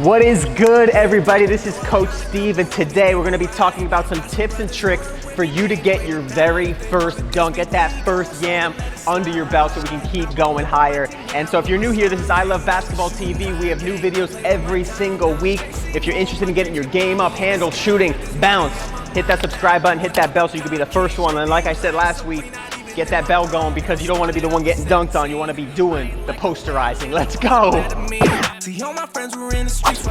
What is good, everybody? This is Coach Steve, and today we're going to be talking about some tips and tricks for you to get your very first dunk, get that first yam under your belt so we can keep going higher. And so if you're new here, this is I Love Basketball TV. We have new videos every single week. If you're interested in getting your game up, handle, shooting, bounce, hit that subscribe button, hit that bell so you can be the first one. And like I said last week, get that bell going because you don't want to be the one getting dunked on. You want to be doing the posterizing. Let's go.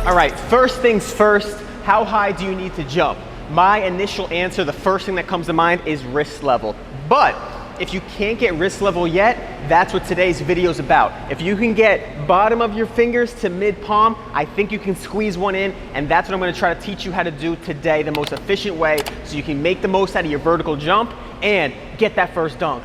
All right, first things first, how high do you need to jump? My initial answer, the first thing that comes to mind is wrist level. But if you can't get wrist level yet, that's what today's video is about. If you can get bottom of your fingers to mid palm, I think you can squeeze one in, and that's what I'm going to try to teach you how to do today, the most efficient way so you can make the most out of your vertical jump and get that first dunk.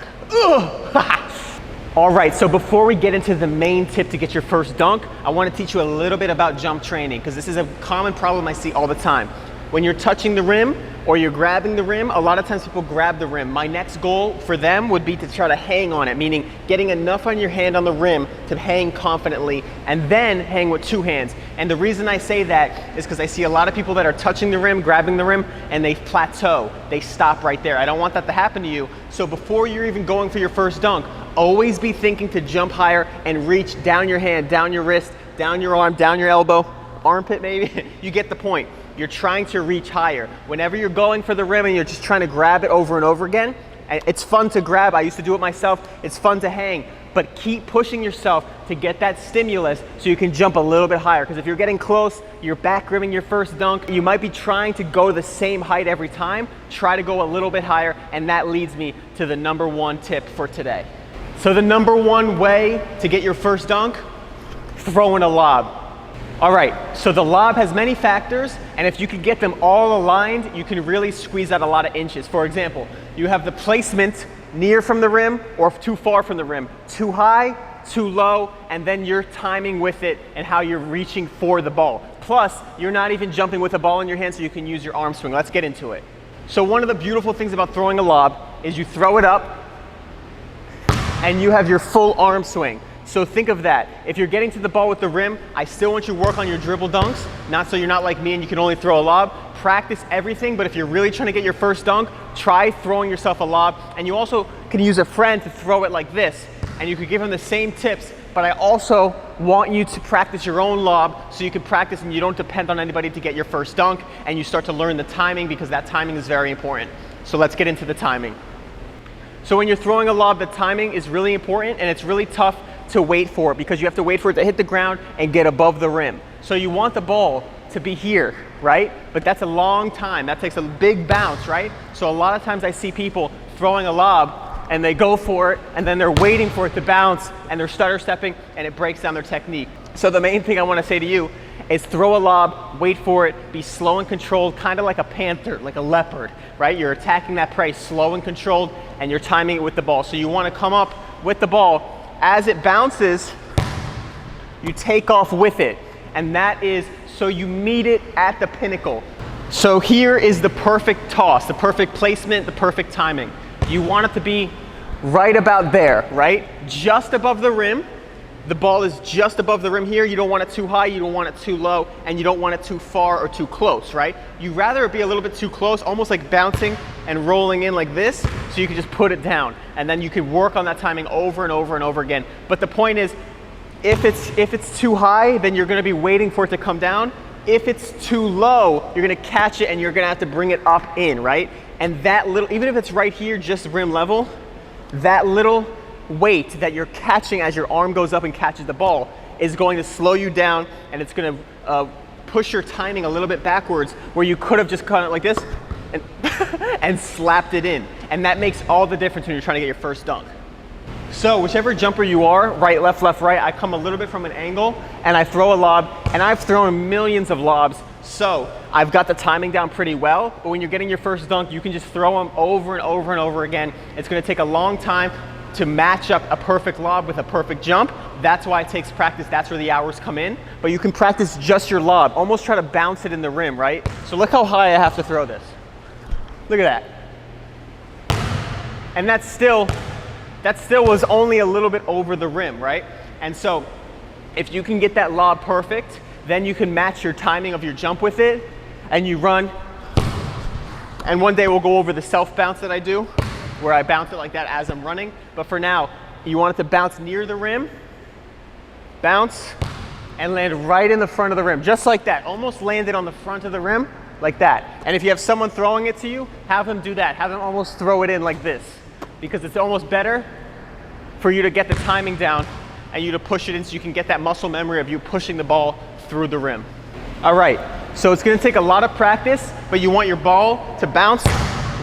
All right, so before we get into the main tip to get your first dunk, I want to teach you a little bit about jump training because this is a common problem I see all the time. When you're touching the rim or you're grabbing the rim, a lot of times people grab the rim. My next goal for them would be to try to hang on it, meaning getting enough on your hand on the rim to hang confidently and then hang with two hands. And the reason I say that is because I see a lot of people that are touching the rim, grabbing the rim, and they plateau. They stop right there. I don't want that to happen to you. So before you're even going for your first dunk, always be thinking to jump higher and reach down your hand, down your wrist, down your arm, down your elbow, armpit maybe. You get the point. You're trying to reach higher. Whenever you're going for the rim and you're just trying to grab it over and over again, it's fun to grab. I used to do it myself. It's fun to hang, but keep pushing yourself to get that stimulus so you can jump a little bit higher. Because if you're getting close, you're back rimming your first dunk, you might be trying to go the same height every time. Try to go a little bit higher, and that leads me to the number one tip for today. So the number one way to get your first dunk, throwing a lob. All right, so the lob has many factors, and if you can get them all aligned, you can really squeeze out a lot of inches. For example, you have the placement near from the rim or too far from the rim, too high, too low, and then your timing with it and how you're reaching for the ball. Plus, you're not even jumping with a ball in your hand, so you can use your arm swing. Let's get into it. So one of the beautiful things about throwing a lob is you throw it up and you have your full arm swing. So think of that. If you're getting to the ball with the rim, I still want you to work on your dribble dunks, not so you're not like me and you can only throw a lob. Practice everything, but if you're really trying to get your first dunk, try throwing yourself a lob. And you also can use a friend to throw it like this, and you could give them the same tips, but I also want you to practice your own lob so you can practice and you don't depend on anybody to get your first dunk, and you start to learn the timing because that timing is very important. So let's get into the timing. So when you're throwing a lob, the timing is really important, and it's really tough to wait for it because you have to wait for it to hit the ground and get above the rim. So you want the ball to be here, right? But that's a long time. That takes a big bounce, right? So a lot of times I see people throwing a lob and they go for it and then they're waiting for it to bounce and they're stutter stepping and it breaks down their technique. So the main thing I want to say to you is throw a lob, wait for it, be slow and controlled, kind of like a panther, like a leopard, right? You're attacking that prey slow and controlled and you're timing it with the ball. So you want to come up with the ball. As it bounces, you take off with it, and that is so you meet it at the pinnacle. So here is the perfect toss, the perfect placement, the perfect timing. You want it to be right about there, right? Just above the rim. The ball is just above the rim here. You don't want it too high, you don't want it too low, and you don't want it too far or too close, right? You rather it be a little bit too close, almost like bouncing and rolling in like this, so you can just put it down. And then you can work on that timing over and over and over again. But the point is, if it's too high, then you're gonna be waiting for it to come down. If it's too low, you're gonna catch it and you're gonna have to bring it up in, right? And that little, even if it's right here, just rim level, that little weight that you're catching as your arm goes up and catches the ball is going to slow you down, and it's going to push your timing a little bit backwards where you could have just cut it like this and, and slapped it in. And that makes all the difference when you're trying to get your first dunk. So whichever jumper you are, right, left, right, I come a little bit from an angle and I throw a lob, and I've thrown millions of lobs. So I've got the timing down pretty well, but when you're getting your first dunk, you can just throw them over and over and over again. It's going to take a long time to match up a perfect lob with a perfect jump. That's why it takes practice. That's where the hours come in. But you can practice just your lob. Almost try to bounce it in the rim, right? So look how high I have to throw this. Look at that. And that still was only a little bit over the rim, right? And so if you can get that lob perfect, then you can match your timing of your jump with it, and you run. And one day we'll go over the self bounce that I do, where I bounce it like that as I'm running. But for now, you want it to bounce near the rim, bounce, and land right in the front of the rim, just like that. Almost land it on the front of the rim, like that. And if you have someone throwing it to you, have them do that. Have them almost throw it in like this, because it's almost better for you to get the timing down and you to push it in so you can get that muscle memory of you pushing the ball through the rim. All right, so it's gonna take a lot of practice, but you want your ball to bounce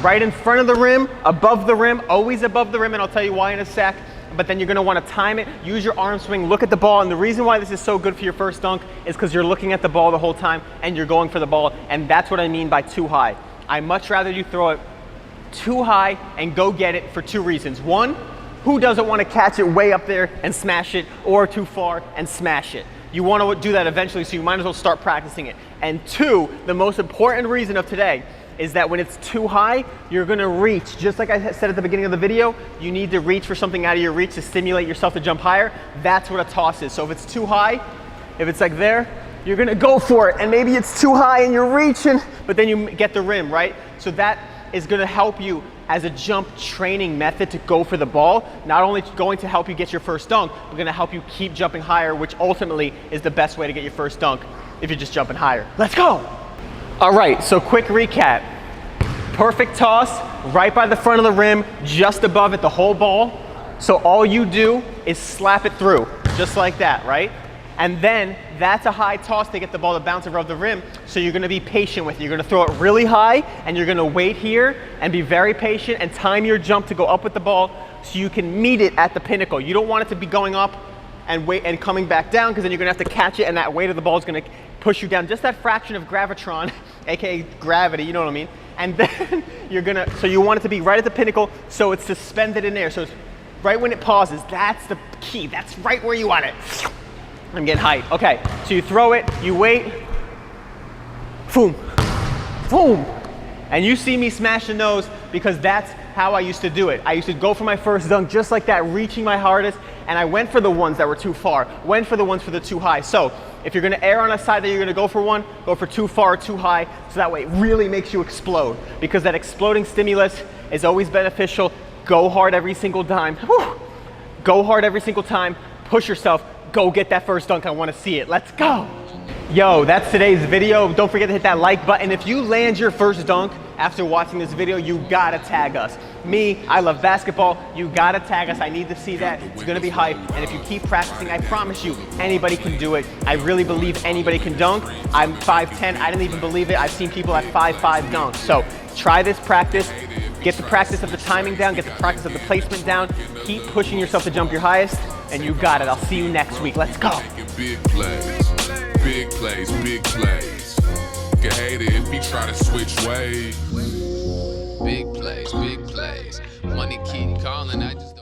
right in front of the rim, above the rim, always above the rim, and I'll tell you why in a sec. But then you're gonna wanna time it, use your arm swing, look at the ball, and the reason why this is so good for your first dunk is because you're looking at the ball the whole time and you're going for the ball, and that's what I mean by too high. I much rather you throw it too high and go get it for two reasons. One, who doesn't wanna catch it way up there and smash it, or too far and smash it? You wanna do that eventually, so you might as well start practicing it. And two, the most important reason of today is that when it's too high, you're gonna reach. Just like I said at the beginning of the video, you need to reach for something out of your reach to stimulate yourself to jump higher. That's what a toss is. So if it's too high, if it's like there, you're gonna go for it. And maybe it's too high and you're reaching, but then you get the rim, right? So that is gonna help you as a jump training method to go for the ball. Not only going to help you get your first dunk, but gonna help you keep jumping higher, which ultimately is the best way to get your first dunk if you're just jumping higher. Let's go. All right, so quick recap. Perfect toss, right by the front of the rim, just above it, the whole ball. So all you do is slap it through, just like that, right? And then that's a high toss to get the ball to bounce above the rim. So you're gonna be patient with it. You're gonna throw it really high, and you're gonna wait here and be very patient and time your jump to go up with the ball so you can meet it at the pinnacle. You don't want it to be going up and wait and coming back down, because then you're gonna have to catch it and that weight of the ball is gonna push you down. Just that fraction of gravitron, AKA gravity, you know what I mean? And then you're gonna, so you want it to be right at the pinnacle so it's suspended in air. So it's right when it pauses, that's the key. That's right where you want it. I'm getting hyped. Okay, so you throw it, you wait, boom, boom. And you see me smashing those because that's how I used to do it. I used to go for my first dunk just like that, reaching my hardest, and I went for the ones that were too far, went for the ones for the too high. So if you're gonna err on a side that you're gonna go for one, go for too far or too high, so that way it really makes you explode, because that exploding stimulus is always beneficial. Go hard every single time. Whew. Go hard every single time, push yourself, go get that first dunk. I wanna see it, let's go. Yo, that's today's video. Don't forget to hit that like button. If you land your first dunk after watching this video, you gotta tag us. Me, I love basketball, you gotta tag us. I need to see that. It's gonna be hype. And if you keep practicing, I promise you, anybody can do it. I really believe anybody can dunk. I'm 5'10", I didn't even believe it. I've seen people at 5'5" dunk. So try this practice. Get the practice of the timing down, get the practice of the placement down. Keep pushing yourself to jump your highest, and you got it. I'll see you next week. Let's go. Big plays, big plays. Can hate it if he try to switch ways. Big plays, money keep calling, I just don't